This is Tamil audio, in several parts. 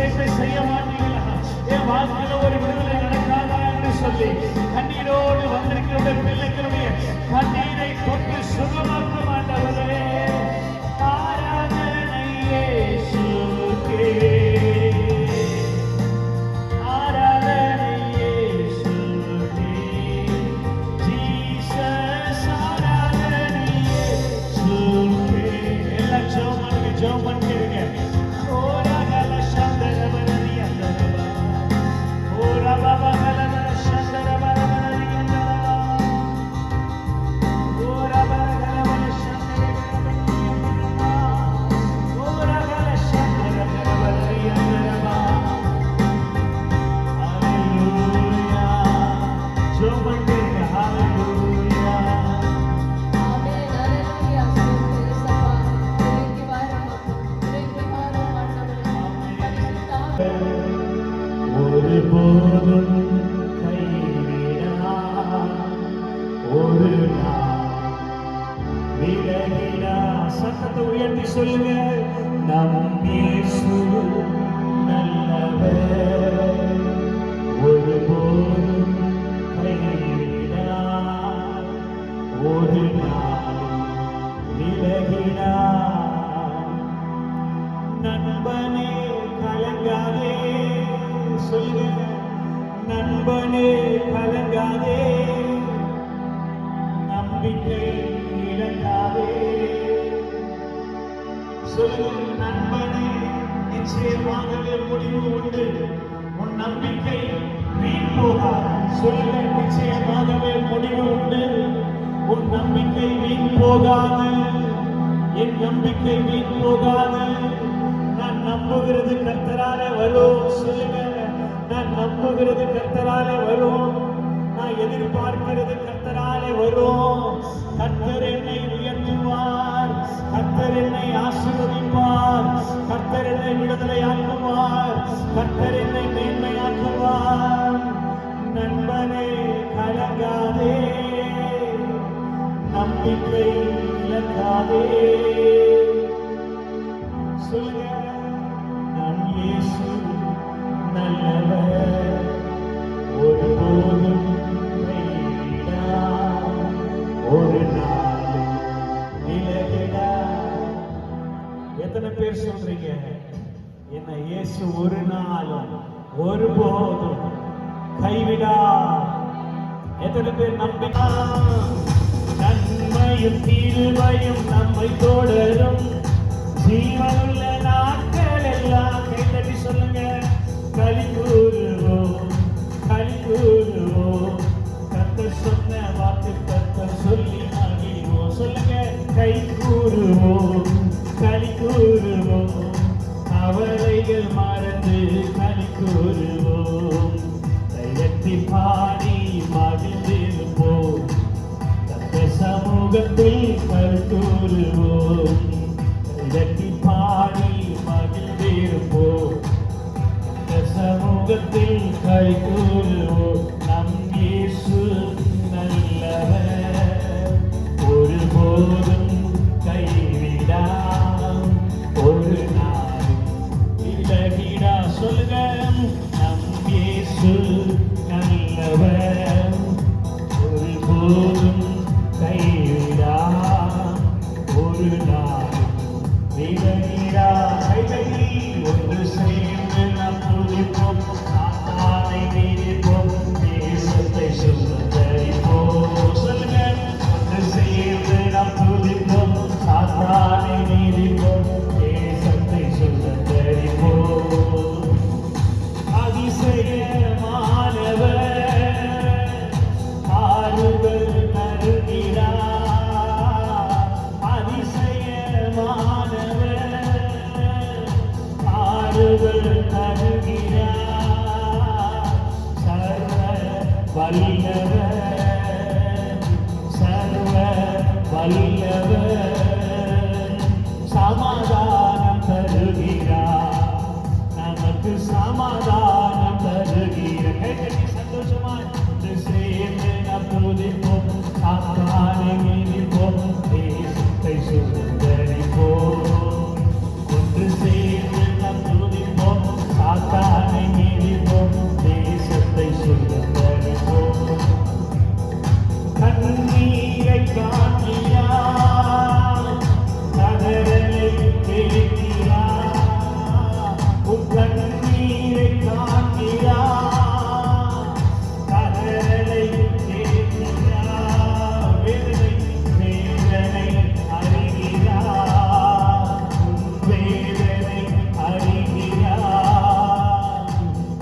அதிசயத்தை செய்ய மாட்டீங்களா? என் வாழ்க்கையில ஒரு விடுதலை நடக்காதா என்று சொல்லி கண்ணீரோடு வந்திருக்கிற பிள்ளைகளுடைய கண்ணீரை தொட்டு சுகமாக்கும் ஆண்டவரே. ஆராதனை இயேசுவுக்கே, ஆராதனை இயேசுவுக்கே, ஜீசஸ் ஆராதனை இயேசுவுக்கே. எல்லாம் ஜெபம் பண்ணுங்க. ஓரா கல சந்தர பரதி அந்தரபா, ஓரா பாபா கல சந்தர பரதி அந்தரபா, ஓரா பாபா கல சந்தர பரதி அந்தரபா, ஓரா கல சந்தர பரதி அந்தரபா. ஹalleluya. ஜெபம் பண்ணுங்க. ஹalleluya. ஆமென். ஹalleluya. சோதரேசப்பா இறைக்கு வாரும் இறைக்கு வாரும் ஆண்டவரே. ஒருபோதும் கைவிடா, ஒரு நாள் விலகிடா. சத்தத்தை உயர்த்தி சொல்லுங்க. நம் இயேசு நல்லவர், ஒருபோதும் கைவிடா, ஒரு நாள் விலகிடா. நண்பனே கலங்காதே, சொல்லுங்க. நண்பனே கலங்காதே, நம்பிக்கை இழக்காதே. சொல்லுங்க. நண்பனே, நிச்சயமாகவே முடிவு உண்டு, உன் நம்பிக்கை வீண் போகாது. சொல்லுங்க. நிச்சயமாகவே முடிவு உண்டு, உன் நம்பிக்கை வீண் போகாது. என் நம்பிக்கை வீண் போகாது. நான் நம்புகிறது கர்த்தராலே வரும். சொல்லுங்க. நான் நம்புகிறது கர்த்தராலே வரும். நான் எதிர்பார்க்கிறது கர்த்தராலே வரும். கர்த்தர் என்னை உயர்த்துவார், கர்த்தர் என்னை ஆசீர்வதிப்பார், கர்த்தர் என்னை விடுதலையாக்குவார், கர்த்தர் என்னை மேன்மையாக்குவார். நண்பனே கலங்காதே, நம்பிக்கை இழக்காதே. சொல்லுங்க. நம் இயேசு நல்லவர், ஒருபோதும் கைவிடா, ஒரு நாள் விலகிடா. எத்தனை பேர் சொல்றீங்க? என்ன இயேசு ஒரு நாளும் ஒருபோதும் கைவிடா? எத்தனை பேர் நம்பினா? நன்மையும் தீர்வையும் நம்மை தொடரும், ஜீவனுள்ள நாட்கள் எல்லாம். கைத்தட்டி சொல்லுங்க. களி கூறுவோம், களி கூறுவோம், கர்த்தர் சொன்ன வாக்கு கர்த்தர் சொல்லி மகிழ்வோம். சொல்லுங்க. கை கூறுவோம், களி கூறுவோம், கவலைகள் மறந்து களி கூறுவோம், தைரியத்தை பாடி மகிழ்ந்திருப்போம், கர்த்தர் சமூகத்தில் கருத்தூறுவோம், தைரியத்தை பாடி மகிழ்ந்திருப்போம், கர்த்தர் சமூகத்தில் கருத்தூறுவோம். நம் இயேசு நல்லவர், ஒருபோதும் கைவிடா, ஒரு நாள் விலகிடா. சொல்லுங்க. நம் இயேசு நல்லவர், ஒருபோதும் கைவிடா, ஒரு நாள் விலகிடா. கைகளை ஒன்று சேர்ந்து நாம் துதிப்போம், சாத்தானை மீறிப்போம், தேசத்தை சுதந்தரிப்போம். சொல்லுங்க. ஒன்று சேர்ந்து நாம் துதிப்போம், சாத்தானை மீறிப்போம், தேசத்தை சுதந்தரிப்போம். அதிசயமானவர் ஆறுதல் தருகிறார், அதிசயமானவர் ஆறுதல் தருகிறார். சர்வ வல்லவர், சர்வ வல்லவர் சமாதானம் தருகிறார், நமக்கு சமாதானம் தருகிறார். கைத்தட்டி சந்தோஷமா சேர்ந்து நாம் துதிப்போம், சாத்தானை மீறிப்போம், தேசத்தை சுதந்தரிப்போம். ஒன்று சேர்ந்து நாம் துதிப்போம், கேட்கிறார், உன் கண்ணீரை காண்கிறார், கதறலை கேட்கிறார், வேதனை அறிகிறார், உன் வேதனை அறிகிறார்,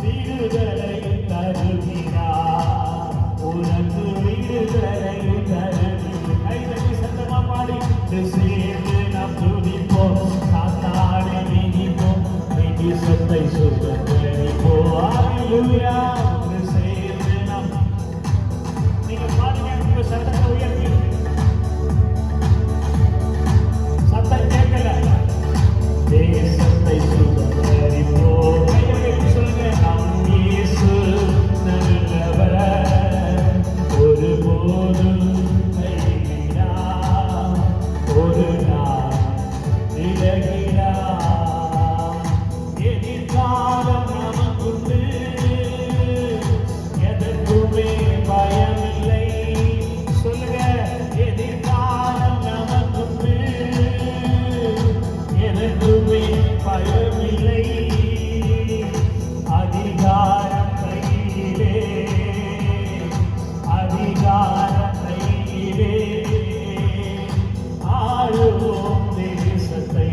விடுதலை தருகிறார், உனக்கு விடுதலை தருகிறார். கைதட்டி சத்தமா பாடி சேர்ந்து நாம் துதிப்போம், சாத்தானை மிதிப்போம், தேசத்தை சுதந்தரிப்போம். ஹல்லேலூயா. சேர்ந்து நாம் நீங்க பாருங்க, உங்க சத்தத்தை உயர்த்தி, சத்தம் கேட்கல. தேசத்தை சுதந்தரிப்போம். கையை சொல்லுங்க, நம் இயேசு நல்லவர், ஒருபோதும் கைவிடார், ஒரு நாள் விலகிடார். எதிர்காலம் நமக்குண்டு, எதற்குமே பயமில்லை. சொல்லுங்க, எதிர்காலம் நமக்குண்டு, எதற்குமே பயமில்லை. அதிகாரம் கையிலே, அதிகாரம் கையிலே, ஆளுவோம் தேசத்தை,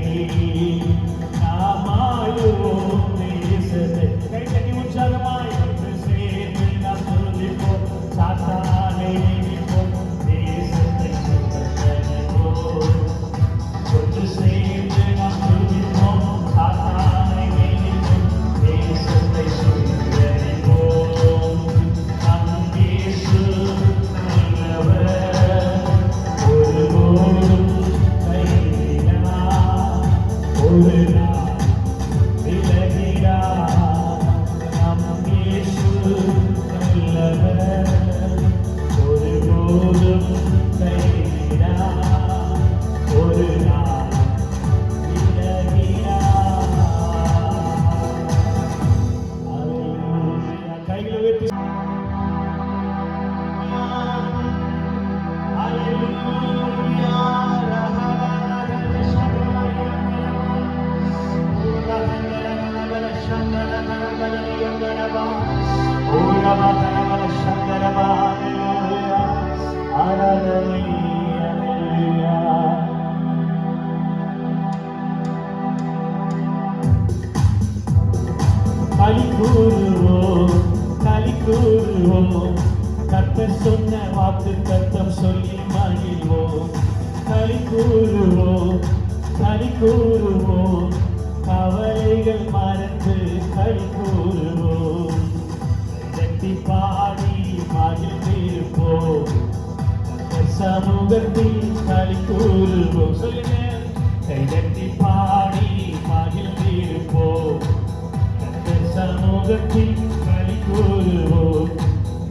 நாம் ஆளுவோம் தேசத்தை. கை தட்டி உற்சாகமாய் ஒன்று சேர்ந்து நாம் துதிப்போம், சாத்தானை மிதிப்போம், தேசத்தை சுதந்தரிப்போம். ஒன்று சேர்ந்து நாம் துதிப்போம், சாத்தானை மிதிப்போம், தேசத்தை சுதந்தரிப்போம். நம் இயேசு நல்லவர், ஒருபோதும் கைவிடார், ஒரு நாள் விலகிடார். நம் இயேசு நல்லவர், ஒருபோதும் கைவிடார், ஒரு நாள் விலகிடார். ஹல்லேலூயா. கைகளை உயர்த்தி ஹல்லேலூயா. களி கூறுவோம், கர்த்தர் சொன்ன வாக்கு தத்தம் சொல்லி மகிழ்வோம். களி கூறுவோம், கவலைகள் மறந்து களி கூறுவோம். கட்டி பாடி மகிழ்ந்திருப்போம், கர்த்தர் சமூகத்தில் களி கூறுவோம். சொல்லுங்க, கைதட்டி பாடி மகிழ்ந்திருப்போம், கர்த்தர் சமூகத்தில் களி கூறுவோம்.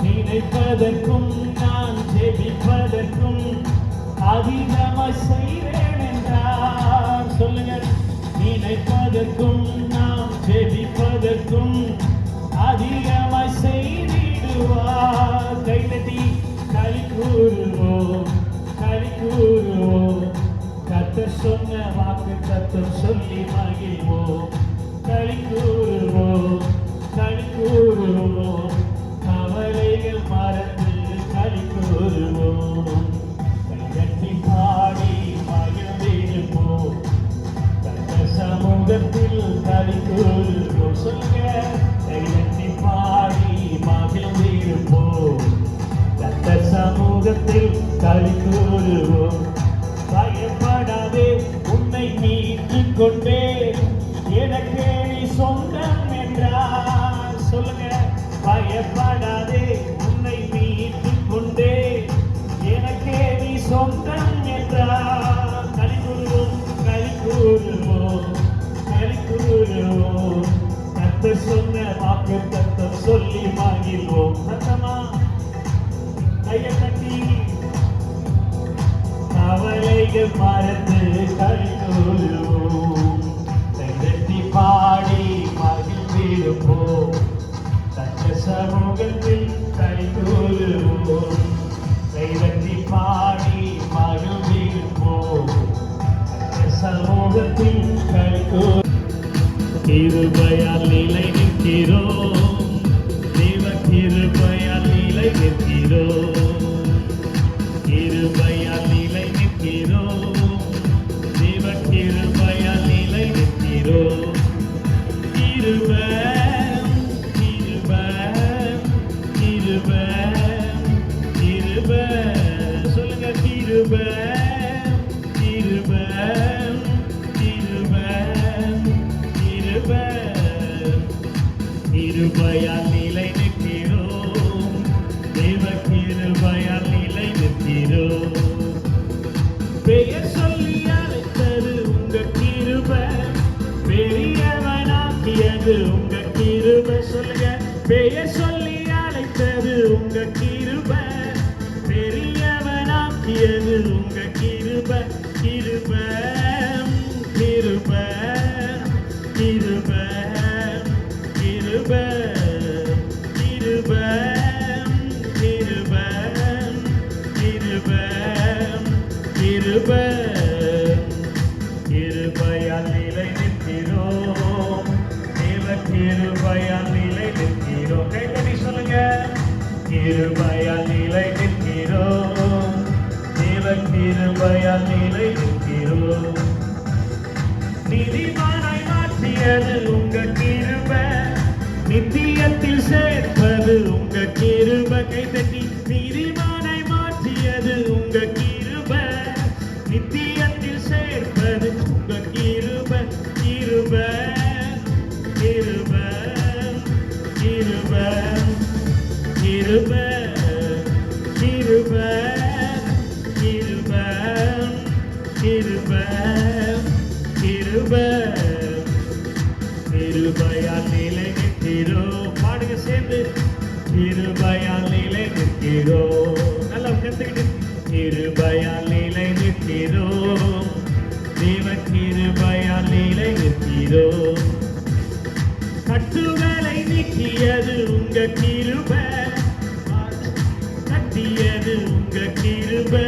நினைப்பதற்கும் நான் ஜெபிப்பதற்கும் அதிகமாய் செய்வேன் என்றார். சொல்லுங்க, நினைப்பதற்கும் நாம் ஜெபிப்பதற்கும் அதிகமாய் செய்திடுவார். கைதட்டி களி கூறுவோம், களி கூறுவோம், கர்த்தர் சொன்ன வாக்கு தத்தம் சொல்லி மகிழ்வோம். களி கூறுவோம், களி கூறுவோம், கவலைகள் மறந்து களி கூறுவோம். கைதட்டி பாடி மகிழ்ந்திருப்போம், கர்த்தர் சமூகத்தில் களி கூறுவோம். சொல்லுங்க, கைதட்டி பாடி மகிழ்ந்திருப்போம், கர்த்தர் சமூகத்தில் களி கூறுவோம். பயப்படாதே, உன்னை மீட்டுக் கொண்டே, எனக்கே நீ சொந்தம் என்றார். சொல்லுங்க, பயப்படாதே, உன்னை மீட்டுக் கொண்டே, எனக்கே நீ சொந்தம் என்றார். களி கூறுவோம், களி கூறுவோம், களி கூறுவோம், கர்த்தர் சொன்ன வாக்கு தத்தம் சொல்லி மகிழ்வோம். சத்தமா கையை தட்டி கவலைகள் மறந்து களி கூறுவோம். கைதட்டி பாடி மகிழ்ந்திருப்போம், கர்த்தர் சமூகத்தில் களி கூறுவோம். கைதட்டி பாடி மகிழ்ந்திருப்போம், கர்த்தர் சமூகத்தில் கிருபையால் நிலை நிற்கிறோம், தேவ கிருபையால் நிலை நிற்கிறோம், கிருபையால் நிலை நிற்கிறோம், தேவ கிருபையால் நிலை நிற்கிறோம். கிருபை கிருபை கிருபை கிருபை சொல்லுங்க, கிருபை கிருபை கிருபை கிருபை கிருபையால் நிலை நிற்கிறோம், தேவ கிருபையால் நிலை நிற்கிறோம். பெயர் சொல்லி அழைத்தது உங்க கிருபை, பெரியவனாக்கியது உங்க கிருபை. சொல்லுங்க, பெயர் சொல்லி அழைத்தது உங்க கிருபை, பெரியவனாக்கியது உங்க கிருபை. கிருபை கிருபை கிருபை கிருபை கிருபை கிருபை கிருபை கிருபை கிருபையால் நிலை நிற்கிறோம், தேவ கிருபையால் நிலை நிற்கிறோம். கைத்தடி சொல்லுங்க, கிருபையால் நிலை நிற்கிறோம், தேவ கிருபையால் நிலை நிற்கிறோம். நீதிமானாய் மாற்றியது உங்க கிருபை, நித்தியத்தில் சேர்ப்பது உங்க கிருபை. கைத்தட்டி, நீதிமானாய் மாற்றியது உங்க கிருபை, நித்தியத்தில் சேர்ப்பது உங்க கிருபை. கிருபை கிருபை கிருபை கிருபை கிருபை கிருபை கிருபை கிருபை கிருபையால் நிலை நிற்கிறோம். பாடுங்க சேர்ந்து, கிருபையால் நிலை நிற்கிறோம். நல்லா கத்துக்கிட்டு, கிருபையால் நிலை நிற்கிறோம், தேவ கிருபையால் நிலை நிற்கிறோம். கட்டுகளை நீக்கியது உங்க கிருபை, கட்டியது உங்க கிருபை.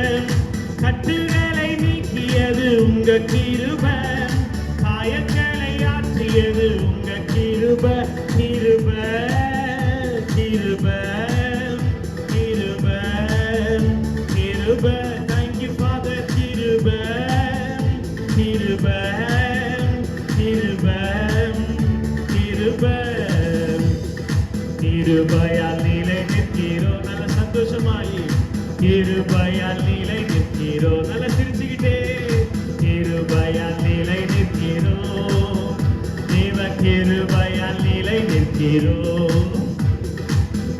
கட்டுகளை நீக்கியது உங்க கிருபை, காயங்களை ஆற்றியது உங்க கிருபை. கிருபை கிருபை கிருபை கிருபை. Thank you Father. கிருபை கிருபை கிருபை கிருபை கிருபையால் நிலை நிற்கிறோம். நல்ல சந்தோஷமாயி, கிருபையால் நிலை நிற்கிறோம். நல்ல சிரிச்சுக்கிட்டே, கிருபையால் நிலை நிற்கிறோம், தேவ கிருபையால் நிலை நிற்கிறோம்.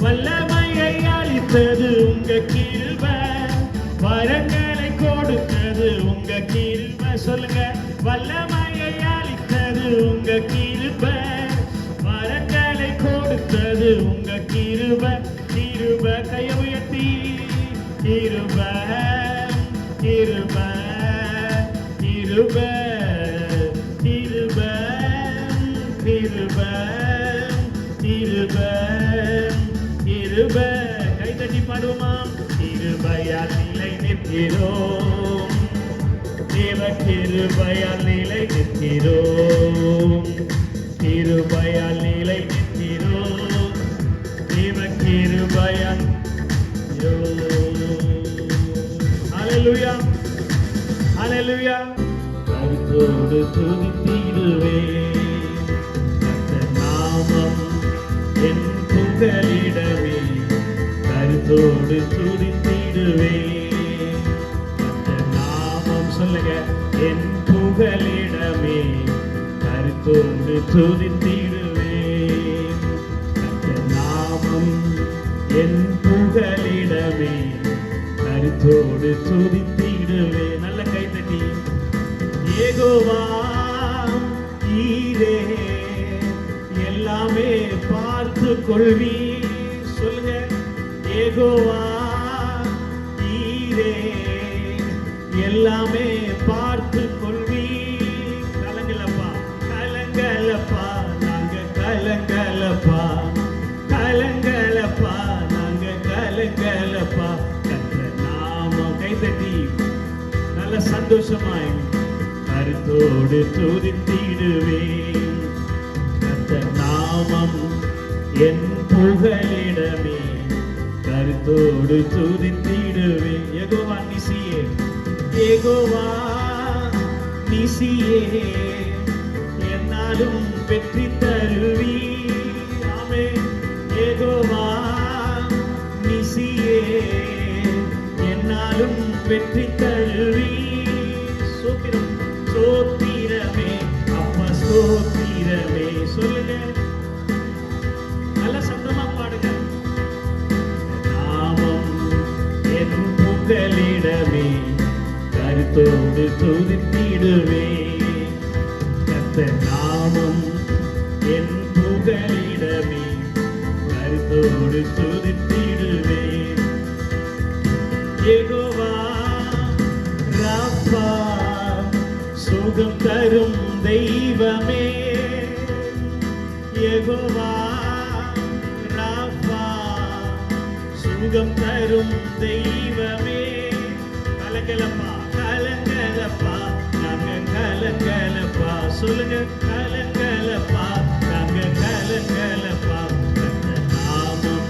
வல்லமையை அளித்தது உங்க கிருபை, வரங்களை கொடுத்தது உங்க கிருபை. சொல்லுங்க, வல்லமையை அளித்தது உங்க கிருபை, வரங்களை கொடுத்தது உங்க கிருபை. கிருபை கையை உயர்த்தி, கிருபை கிருபை கிருபை கிருபை கிருபை கிருபை கிருபை. கைதட்டி பாடுவோமா? கிருபையால் நிலை நிற்கிறோம், தேவ கிருபையால் நிலை நிற்கிறோம், கிருபையால் நிலை நிற்கிறோம், தேவ கிருபையால். ஹல்லேலூயா ஹல்லேலூயா. கருத்தோடு துதித்திடுவே நாமம் என் புகலிடவே, கருத்தோடு துதித்திடுவே நாமம். சொல்லுங்க, என் புகலிடமே, கருத்தோடு துதித்திடுவே நாமம் என் புகலிடமே, கருத்தோடு துதித்திடுவே. நல்ல கைத்தட்டி, யெகோவா ஈரே, எல்லாமே பார்த்து கொள்வி. சொல்லுங்க, யெகோவா ஈரே, எல்லாமே பார்த்து கொள்வி. கலங்கலப்பா கலங்கலப்பா, நாங்க கலங்கலப்பா கலங்கலப்பா, நாங்க கலங்கலப்பா. கர்த்தர் நாமம் கைதட்டி நல்ல சந்தோஷமாய் கருத்தோடு கருத்தோடு துதித்திடுவேன். கர்த்தர் நாமம் என் புகலிடமே, கருத்தோடு துதித்திடுவேன். யெகோவா நிசியே, யெகோவா நிசியே, என்னாலும் வெற்றி தருவி. ஆமென். யெகோவா நிசியே, என்னாலும் வெற்றி தருவி. சோத்திரம் சோத்திரமே அப்பா சோத்திரமே. சொல்லுங்க, நல்ல சத்தமா பாடுங்க. நாமம் என் புகலிடமே, கருத்தோடு துதித்திடுவே. கர்த்தர் நாமம் என் புகலிடமே, கருத்தோடு துதித்திடுவே. யெகோவா ராப்பா, சுகம் தரும் தெய்வமே. யெகோவா ராப்பா, சுகம் தரும் தெய்வமே. கலங்கலப்பா கலங்கலப்பா, நாங்க கலங்கலப்பா. சொல்லுங்க, கலங்கலப்பா, நாங்க கலங்கலப்பா. நாமம்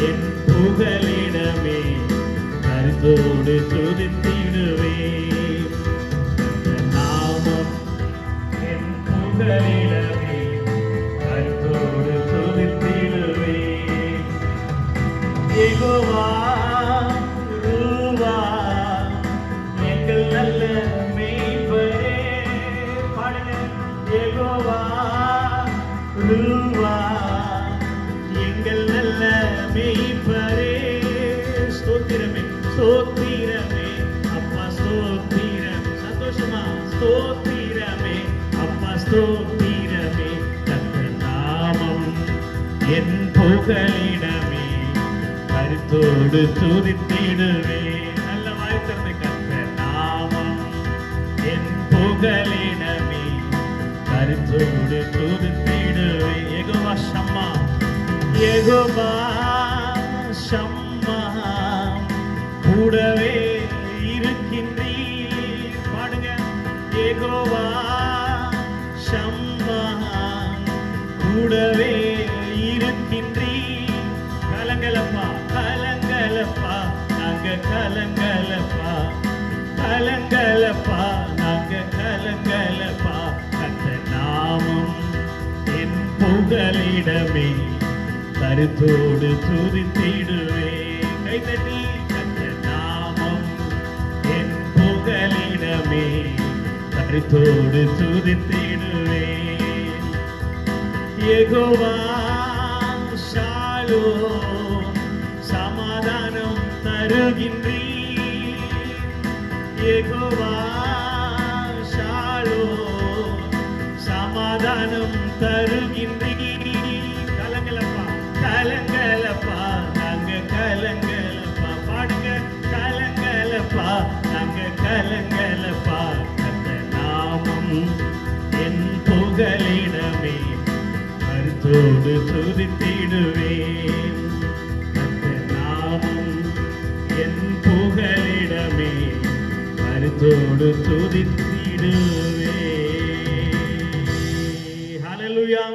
என் புகலிடமே, கருத்தோடு துதித்திடுவே. நாமம் என் புகலிடமே, கருத்தோடு துதித்திடுவே. யெகோவா ரூவா, எங்கள் நல்ல மேய்ப்பரே. பாடுங்க. யெகோவா ரூவா, எங்கள் நல்ல மேய்ப்பரே. ஸ்தோத்திரமே ஸ்தோத்திரமே அப்பா ஸ்தோத்திரம். சந்தோஷமா ஸ்தோத்திரமே அப்பா ஸ்தோத்திரமே. கர்த்தர் நாமம் என் புகலிடமே, கருத்தோடு துதித்திடுவே. நல்ல வாய் திறந்து, கர்த்தர் நாமம் என் புகலிடமே, கருத்தோடு துதித்திடுவே. யெகோவா ஷம்மா, யெகோவா ஷம்மா, கூடவே இருக்கின்றீர். பாடுங்க. யெகோவா ஷம்மா, கூடவே இருக்கின்றீர். கலங்கலப்பா கலங்கலப்பா, நாங்க கலங்கலப்பா. கலங்கலப்பா, நாங்க கலங்கலப்பா. கர்த்தர் நாமம் என் புகலிடமே, கருத்தோடு துதித்திடுவே. கைதட்டி. கர்த்தர் நாமம் என் புகலிடமே, கருத்தோடு துதித்திடுவே. யெகோவா ஷாலோம், சமாதானம் தருகின்றீர். யெகோவா ஷாலோம், சமாதானம் தருகின்றீர். கலங்கலப்பா கலங்கலப்பா, நாங்க கலங்கலப்பா. பாடுங்க. கலங்கலப்பா, நாங்க கலங்கலப்பா. கர்த்தர் நாமம் என் புகலிடமே, கருத்தோடு துதித்திடுவே. கர்த்தர் நாமம் என் புகலிடமே, கருத்தோடு துதித்திடுவே. ஹல்லேலூயா.